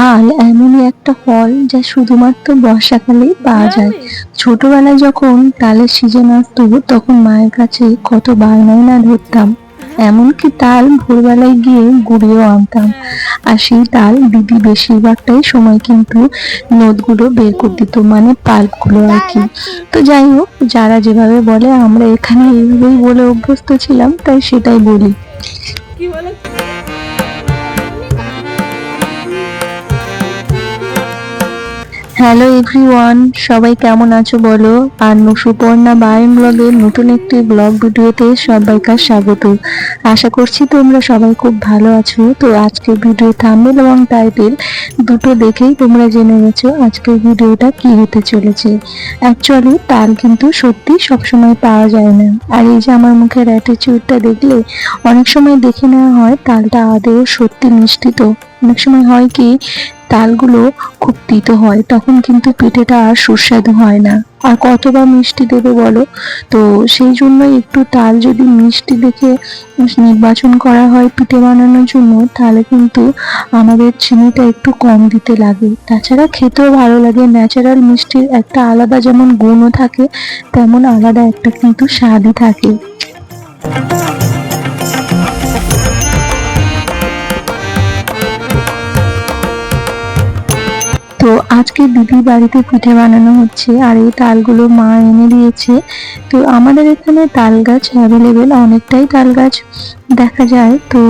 তাল এমনই একটা ফল যা শুধুমাত্র বর্ষাকালেই পাওয়া যায়। ছোটবেলায় যখন তালের সিজন আসতো তখন মায়ের কাছে কত বায়নাই না ধরতাম, এমনকি তাল ভোরবেলায় গিয়ে গুঁড়িয়েও আনতাম। আর সেই তাল দিদি বেশিরভাগটাই সময় কিন্তু নোটগুলো বের করে দিত, মানে পাল্পগুলো আর কি। তো যাই হোক, যারা যেভাবে বলে আমরা এখানে এইভাবেই বলে অভ্যস্ত ছিলাম, তাই সেটাই বলি। হ্যালো এভরিওয়ান, সবাই কেমন আছো বলো? আর সুপর্ণা বায়ন ব্লগের নতুন একটি ব্লগ ভিডিওতে সবাইকে স্বাগত। আশা করছি তোমরা সবাই খুব ভালো আছো। তো আজকের ভিডিও থাম্বনেল এবং টাইটেল দুটো দেখেই তোমরা জেনে গেছো আজকের ভিডিওটা কি হতে চলেছে। অ্যাকচুয়ালি তাল কিন্তু সত্যি সবসময় পাওয়া যায় না। আর এই যে আমার মুখের অ্যাটিটিউডটা দেখলে অনেক সময় দেখে নেওয়া হয় তালটা আদৌ সত্যি মিষ্টি। তো অনেক সময় হয় কি, তালগুলো খুব তিতো হয়, তখন কিন্তু পিঠেটা আর সুস্বাদু হয় না। আর কতবার মিষ্টি দেবে বলো? তো সেই জন্য একটু তাল যদি মিষ্টি দেখে নির্বাচন করা হয় পিঠে বানানোর জন্য, তাহলে কিন্তু আমাদের চিনিটা একটু কম দিতে লাগে। তাছাড়া খেতেও ভালো লাগে। ন্যাচারাল মিষ্টির একটা আলাদা যেমন গুণও থাকে, তেমন আলাদা একটা কিন্তু স্বাদই থাকে। তো আজকে দিদির বাড়িতে পিঠে বানানো হচ্ছে, আর এই তালগুলো মা এনে দিয়েছে। তো আমাদের এখানে তাল গাছ অ্যাভেলেবেল, অনেকটাই তাল গাছ দেখা যায়। তো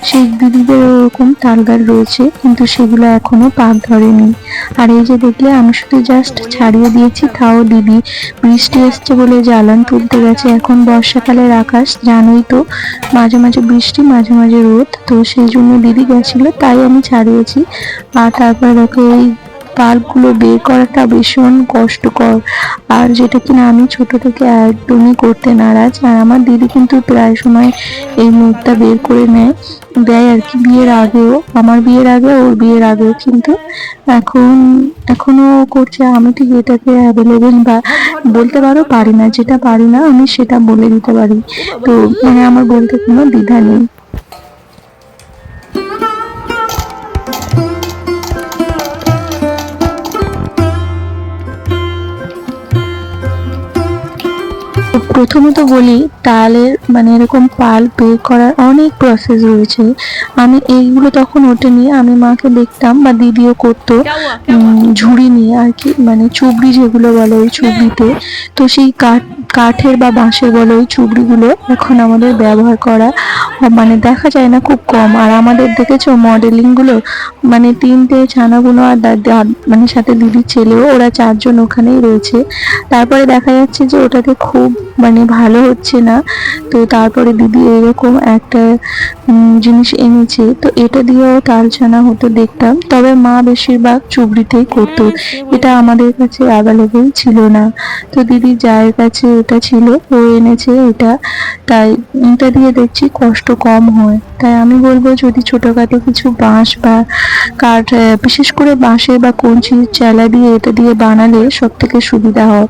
সেই দিদিদের ওরকম তাল গাছ রয়েছে, কিন্তু সেগুলো এখনো পাক ধরেনি। আর এই যে দেখলে আমি শুধু জাস্ট ছাড়িয়ে দিয়েছি, তাও দিদি বৃষ্টি এসছে বলে জ্বালান তুলতে গেছে। এখন বর্ষাকালের আকাশ জানোই তো, মাঝে মাঝে বৃষ্টি মাঝে মাঝে রোদ, তো সেই জন্য দিদি গেছিল, তাই আমি ছাড়িয়েছি। আর তারপরে দেখো এই পাল্পগুলো বের করাটা ভীষণ কষ্টকর, আর যেটা কিনা আমি ছোট থেকে একদমই করতে নারাজ। আর আমার দিদি কিন্তু প্রায় সময় এই মুখটা বের করে দেয় আর কি, বিয়ের আগেও, আমার বিয়ের আগে ওর বিয়ের আগেও, কিন্তু এখনো করছে। আমি ঠিক এটাকে অ্যাভেলেবেল বা বলতে পারো পারি না, যেটা পারি না আমি সেটা বলে দিতে পারি। তো মানে আমার বলতে কোনো দ্বিধা নেই। প্রথমত বলি, তালের মানে এরকম পাল বের করার অনেক প্রসেস রয়েছে। আমি এইগুলো তখন ওঠেনি, আমি মাকে দেখতাম বা দিদিও করতো ঝুড়ি নিয়ে আর কি, মানে চুবড়ি যেগুলো বলে ওই চুবড়িতে। তো সেই কাঠের বা বাঁশের বলে ওই চুবড়িগুলো এখন আমাদের ব্যবহার করা মানে দেখা যায় না, খুব কম। আর আমাদের দেখেছো মডেলিং গুলো, মানে তিনটে ছানাগুলো আর মানে সাথে দিদির ছেলেও, ওরা চারজন ওখানেই রয়েছে। তারপরে দেখা যাচ্ছে যে ওটাতে খুব মানে ভালো হচ্ছে না। তো তারপরে দিদি এরকম একটা জিনিস এনেছে, তো এটা দিয়েও তাল ছানা হতো দেখতাম, তবে মা বেশিরভাগ চুবড়িতেই করতো। এটা আমাদের কাছে অ্যাভেলেবেল ছিল না। তো দিদি যায়ের কাছে এটা ছিল, ও এনেছে এটা, তাই এটা দিয়ে দেখছি কষ্ট কম হয়। তাই আমি বলবো যদি ছোটখাটো কিছু বাঁশ বা কাঠ, বিশেষ করে বাঁশের বা কঞ্চির চেলা দিয়ে এটা দিয়ে বানালে সব থেকে সুবিধা হয়।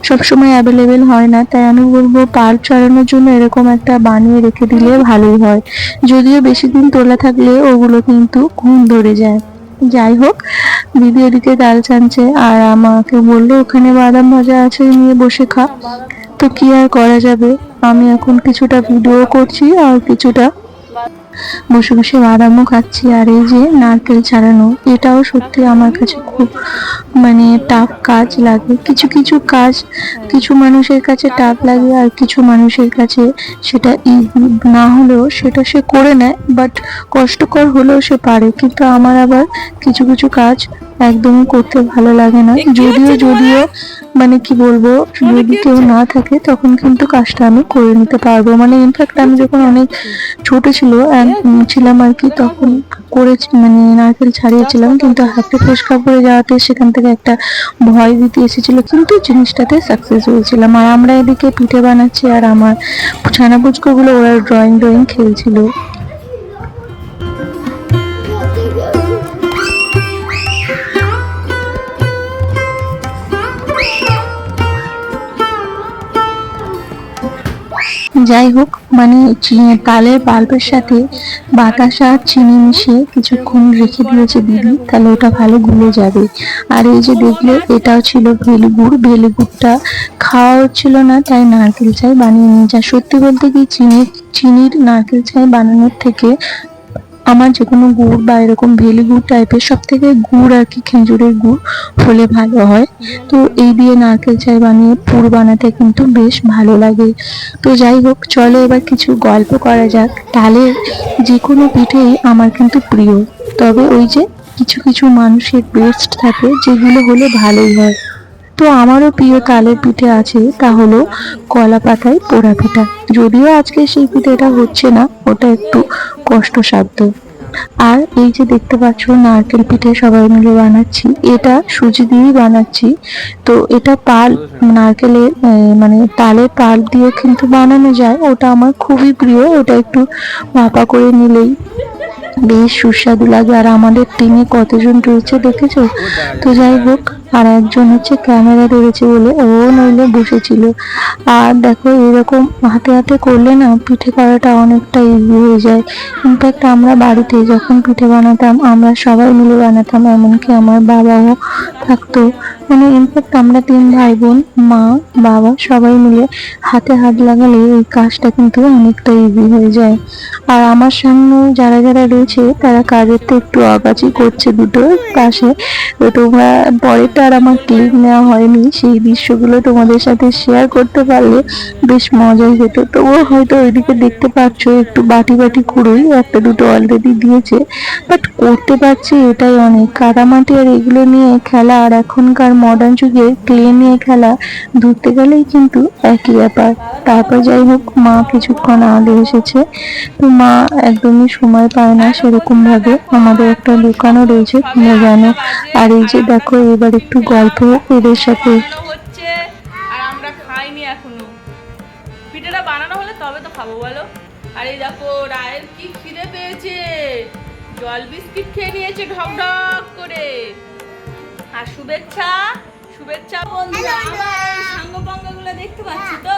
সবসময় অ্যাভেলেবেল হয় না, তাই আমি বলবো পাল চড়ানোর জন্য এরকম একটা বানিয়ে রেখে দিলে ভালোই হয়। যদিও বেশি দিন তোলা থাকলে ওগুলো কিন্তু ঘুণ ধরে যায়। যাই হোক, দিদি এদিকে ডাল ছানছে, আর আমাকে বললো ওখানে বাদাম ভাজা আছে, নিয়ে বসে খা। তো কি আর করা যাবে, আমি এখন কিছুটা ভিডিও করছি আর কিছুটা বসে বসে বাদামও খাচ্ছি। আর এই যে নারকেল ছাড়ানো, এটাও সত্যি আমার কাছে খুব মানে টাফ কাজ লাগে। কিছু কিছু কাজ কিছু মানুষের কাছে টাফ লাগে, আর কিছু মানুষের কাছে সেটা না হলেও সেটা সে করে নেয়, বাট কষ্টকর হলেও সে পারে। কিন্তু আমার আবার কিছু কিছু কাজ একদমই করতে ভালো লাগে না। যদিও মানে কি বলবো, যদি কেউ না থাকে তখন কিন্তু কাজটা আমি করে নিতে পারবো। মানে ইনফ্যাক্ট আমি যখন অনেক ছোট ছিলাম আর কি, তখন করেছি, মানে নারকেল ছাড়িয়েছিলাম, কিন্তু হাতে ফোসকা পড়ে যাওয়াতে সেখান থেকে একটা ভয় ভীতি এসেছিল, কিন্তু জিনিসটাতে সাকসেস হয়েছিলাম। আর আমরা এদিকে পিঠে বানাচ্ছি, আর আমার ছানা পুচকোগুলো ওরা ড্রয়িং খেলছিল। যাই হোক, মানে তালের পাল্পের সাথে বাতাসা আর চিনি মিশিয়ে কিছুক্ষণ রেখে দিয়েছে দিদি, তাহলে ওটা ভালো গুলে যাবে। আর এই যে দেখলে, এটাও ছিল ভেলি গুড়। ভেলি গুড়টা খাওয়া হচ্ছিল না, তাই নারকেল চাই বানিয়ে নিয়ে যা। সত্যি বলতে কি, চিনির নারকেল চাই বানানোর থেকে আমার যে কোনো গুড় বা এরকম ভেলি গুড় টাইপের, সব থেকে গুড় আর কি খেজুরের গুড় হলে ভালো হয়। তো এই দিয়ে নারকেল চাই বানিয়ে পুর বানাতে কিন্তু বেশ ভালো লাগে। তো যাই হোক, চলো এবার কিছু গল্প করা যাক। তালের যে কোনো পিঠেই আমার কিন্তু প্রিয়, তবে ওই যে কিছু কিছু মানুষের বেস্ট থাকে যেগুলো হলে ভালোই হয়। তো আমারও প্রিয় তালের পিঠে আছে, তা হলো কলা পাতায় পোড়া পিঠা। যদিও আজকে সেই পিঠেটা হচ্ছে না, ওটা একটু কষ্টসাধ্য। আর এই যে দেখতে পাচ্ছ নারকেল পিঠে সবাই মিলে বানাচ্ছি, এটা সুজি দিয়েই বানাচ্ছি। তো এটা নারকেলের মানে তালের পাল্প দিয়ে কিন্তু বানানো যায়, ওটা আমার খুবই প্রিয়। ওটা একটু ভাপা করে নিলেই বেশ সুস্বাদু লাগে। আর আমাদের টিমে কতজন রয়েছে দেখেছো? তো যাই হোক, আর একজন হচ্ছে ক্যামেরা ধরেছে বলে ও নইলে বসেছিল। আর দেখো, এরকম হাতে হাতে করলে না পিঠে করাটা অনেকটা ইজি হয়ে যায়। ইনফ্যাক্ট আমরা বাড়িতে যখন পিঠে বানাতাম, আমরা সবাই মিলে বানাতাম, এমনকি আমার বাবাও থাকতো। মানে ইনফ্যাক্ট আমরা 3 ভাই বোন, মা, বাবা সবাই মিলে হাতে হাত লাগালে এই কাজটা কিন্তু অনেকটা ইজি হয়ে যায়। আর আমার সামনে যারা যারা রয়েছে তারা কাজের তো একটু আগাচি করছে দুটো পাশে। তো তোমরা পরেরটা আর আমার ক্লিপ নেওয়া হয়নি, সেই দৃশ্যগুলো তোমাদের সাথে শেয়ার করতে পারলে বেশ মজাই হতো। তবুও হয়তো ওইদিকে দেখতে পাচ্ছ একটু বাটি বাটি কুড়োই একটা দুটো অলরেডি দিয়েছে, বাট করতে পারছি এটাই অনেক। কাদামাটি আর এগুলো নিয়ে খেলা আর এখনকার মডার্ন যুগে ক্লে নিয়ে খেলা, ধরতে গেলেই কিন্তু একই ব্যাপার। তারপর যাই হোক, মা কিছুক্ষণ আগে এসেছে। তো মা একদমই সময় পায় না সেরকম ভাবে, আমাদের একটা দোকানও রয়েছে তোমরা জানো। আর এই যে দেখো, এবার একটু গল্প এদের সাথে হচ্ছে, আর আমরা খাইনি এখনো। পিঠাটা বানানো হলে তবে তো খাবো বলো। আর এই দেখো, রায়ের কি খিদে পেয়েছে, জল বিস্কিট খেয়ে নিয়েছে ঢক ঢক করে। আর শুভেচ্ছা শুভেচ্ছা বন্ধুরা, আমার সাঙ্গ পাঙ্গ গুলো দেখতে পাচ্ছি তো।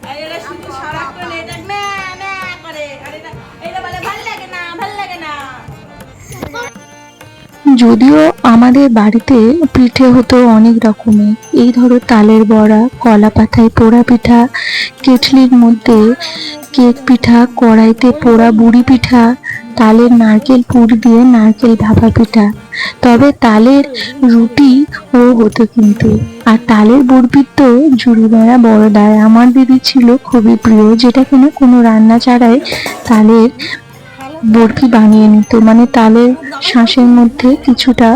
আর এরা শুধু সারাক্ষণ এটা ম্যা ম্যা করে, আর এটা বলে ভাল লাগে না, ভাল লাগে না। যদিও আমাদের বাড়িতে পিঠে হতো অনেক রকমের, এই ধরো তালের বড়া, কলা পাতায় পোড়া পিঠা, কেটলির মধ্যে কেক পিঠা, কড়াইতে পোড়া বুড়ি পিঠা, তালের নারকেল পুর দিয়ে নারকেল ভাপা পিঠা। তবে তালের রুটি ও হতো কিন্তু। আর তালের বরফির তো ঝুড়ি বেড়া বড় দায় আমার দিদি ছিল খুবই প্রিয়, যেটা কিনা কোনো রান্না ছাড়াই তালের বরফি বানিয়ে নিত। মানে তালের শাঁসের মধ্যে কিছুটা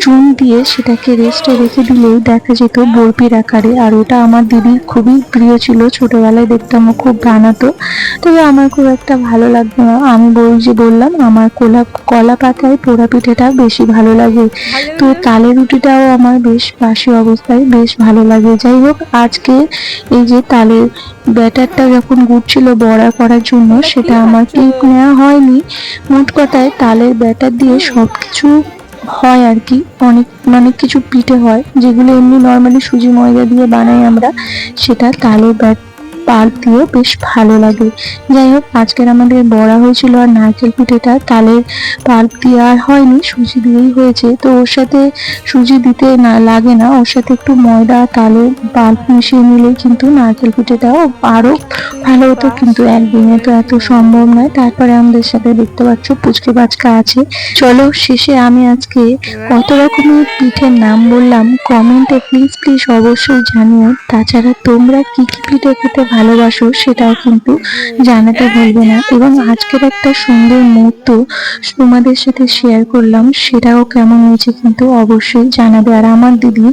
চুন দিয়ে সেটাকে রেস্টে রেখে দিলেই দেখা যেত বরফির আকারে। আর ওটা আমার দিদির খুবই প্রিয় ছিল, ছোটবেলায় দেখতাম ও খুব বানাতো। তবে আমার খুব একটা ভালো লাগতো না, আমি বললাম আমার কলা পাতায় পোড়া পিঠেটা বেশি ভালো লাগে। তো তালের রুটিটাও আমার বেশ বাসি অবস্থায় বেশ ভালো লাগে। যাই হোক, আজকে এই যে তালের ব্যাটারটা যখন গুড়ছিল বড়া করার জন্য, সেটা আমার ক্লিপ নেওয়া হয়নি। মোট কথায় তালের ব্যাটার দিয়ে সবকিছু হয় আর কি। অনেক কিছু পিঠে হয় যেগুলো এমনি নর্মালি সুজি ময়দা দিয়ে বানাই আমরা, সেটা তালের পাল্প দিয়ে বেশ ভালো লাগে। যাই হোক, আজকের আমাদের বড়া হয়েছিল, আর নারকেল পিঠেটা তালের পাল্প দিয়ে আর হয়নি, সুজি দিয়েই হয়েছে। তো ওর সাথে সুজি দিতে না লাগে না, ওর সাথে একটু ময়দা তালের পাল্প মিশিয়ে নিলেই কিন্তু নারকেল পিঠেটাও আরো ভালো হতো, কিন্তু একদিনে তো এত সম্ভব নয়। তারপরে আমাদের সাথে দেখতে পাচ্ছ পুচকে বাচকা আছে। চলো, শেষে আমি আজকে কত রকমের পিঠের নাম বললাম কমেন্টে প্লিজ প্লিজ অবশ্যই জানিও। তাছাড়া তোমরা কি কি পিঠে খেতে ভালোবাসো সেটাও কিন্তু জানাতে ভুলবে না। এবং আজকের একটা সুন্দর মুহূর্ত তোমাদের সাথে শেয়ার করলাম, সেটাও কেমন হয়েছে কিন্তু অবশ্যই জানাবে। আর আমার দিদি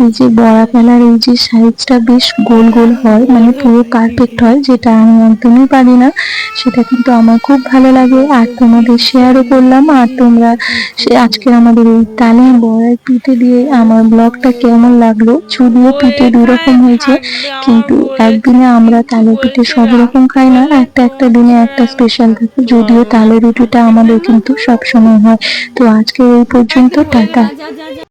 এই যে বড়া ফেলার এই যে সাইজটা বেশ গোল গোল হয়, মানে পুরো পারফেক্ট হয়, যেটা আমি একদমই পারি না, সেটা কিন্তু আমার খুব ভালো লাগে। আর তোমাদের শেয়ারও করলাম। আর তোমরা আজকের আমাদের এই তালের বড়ার পিঠে দিয়ে আমার ব্লগটা কেমন লাগলো? যদিও পিঠে 2 রকম হয়েছে, কিন্তু একদিনে আমরা তালের পিঠে সব রকম খাই না, একটা একটা দিনে একটা স্পেশাল থাকে। যদিও তালের রুটিটা আমাদের কিন্তু সব সময় হয়। তো আজকে এই পর্যন্ত, টাটা।